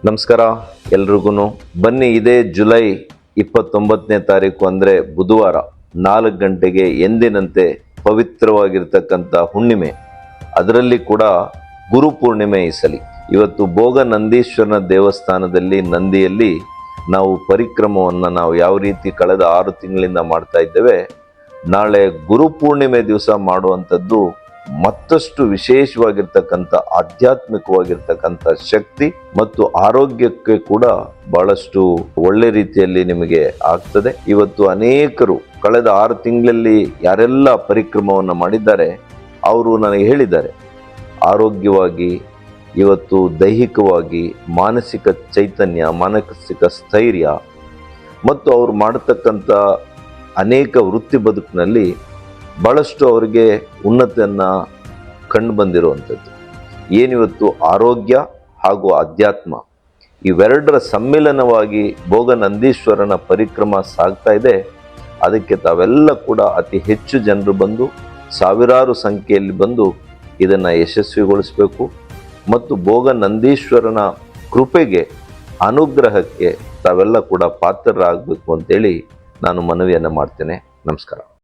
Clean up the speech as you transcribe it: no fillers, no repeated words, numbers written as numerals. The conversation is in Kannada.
ನಮಸ್ಕಾರ ಎಲ್ರಿಗೂ. ಬನ್ನಿ, ಇದೇ ಜುಲೈ 29ನೇ ತಾರೀಕು ಅಂದರೆ ಬುಧವಾರ 4 ಗಂಟೆಗೆ ಎಂದಿನಂತೆ ಪವಿತ್ರವಾಗಿರ್ತಕ್ಕಂಥ ಹುಣ್ಣಿಮೆ, ಅದರಲ್ಲಿ ಕೂಡ ಗುರುಪೂರ್ಣಿಮೆ ಈ ಸಲ. ಇವತ್ತು ಭೋಗ ನಂದೀಶ್ವರನ ದೇವಸ್ಥಾನದಲ್ಲಿ ನಂದಿಯಲ್ಲಿ ನಾವು ಪರಿಕ್ರಮವನ್ನು ನಾವು ಯಾವ ರೀತಿ ಕಳೆದ 6 ತಿಂಗಳಿಂದ ಮಾಡ್ತಾ ಇದ್ದೇವೆ, ನಾಳೆ ಗುರುಪೂರ್ಣಿಮೆ ದಿವಸ ಮಾಡುವಂಥದ್ದು ಮತ್ತಷ್ಟು ವಿಶೇಷವಾಗಿರ್ತಕ್ಕಂಥ ಆಧ್ಯಾತ್ಮಿಕವಾಗಿರ್ತಕ್ಕಂಥ ಶಕ್ತಿ ಮತ್ತು ಆರೋಗ್ಯಕ್ಕೆ ಕೂಡ ಬಹಳಷ್ಟು ಒಳ್ಳೆ ರೀತಿಯಲ್ಲಿ ನಿಮಗೆ ಆಗ್ತದೆ. ಇವತ್ತು ಅನೇಕರು ಕಳೆದ 6 ತಿಂಗಳಲ್ಲಿ ಯಾರೆಲ್ಲ ಪರಿಕ್ರಮವನ್ನು ಮಾಡಿದ್ದಾರೆ ಅವರು ನನಗೆ ಹೇಳಿದ್ದಾರೆ, ಆರೋಗ್ಯವಾಗಿ, ಇವತ್ತು ದೈಹಿಕವಾಗಿ, ಮಾನಸಿಕ ಚೈತನ್ಯ, ಮಾನಸಿಕ ಸ್ಥೈರ್ಯ ಮತ್ತು ಅವರು ಮಾಡತಕ್ಕಂಥ ಅನೇಕ ವೃತ್ತಿ ಬದುಕಿನಲ್ಲಿ ಬಹಳಷ್ಟು ಅವರಿಗೆ ಉನ್ನತಿಯನ್ನು ಕಂಡು ಬಂದಿರುವಂಥದ್ದು. ಏನಿವತ್ತು ಆರೋಗ್ಯ ಹಾಗೂ ಅಧ್ಯಾತ್ಮ ಇವೆರಡರ ಸಮ್ಮಿಲನವಾಗಿ ಭೋಗ ನಂದೀಶ್ವರನ ಪರಿಕ್ರಮ ಸಾಗ್ತಾ ಇದೆ. ಅದಕ್ಕೆ ತಾವೆಲ್ಲ ಕೂಡ ಅತಿ ಹೆಚ್ಚು ಜನರು ಬಂದು, ಸಾವಿರಾರು ಸಂಖ್ಯೆಯಲ್ಲಿ ಬಂದು ಇದನ್ನು ಯಶಸ್ವಿಗೊಳಿಸಬೇಕು ಮತ್ತು ಭೋಗ ನಂದೀಶ್ವರನ ಕೃಪೆಗೆ, ಅನುಗ್ರಹಕ್ಕೆ ತಾವೆಲ್ಲ ಕೂಡ ಪಾತ್ರರಾಗಬೇಕು ಅಂತೇಳಿ ನಾನು ಮನವಿಯನ್ನು ಮಾಡ್ತೇನೆ. ನಮಸ್ಕಾರ.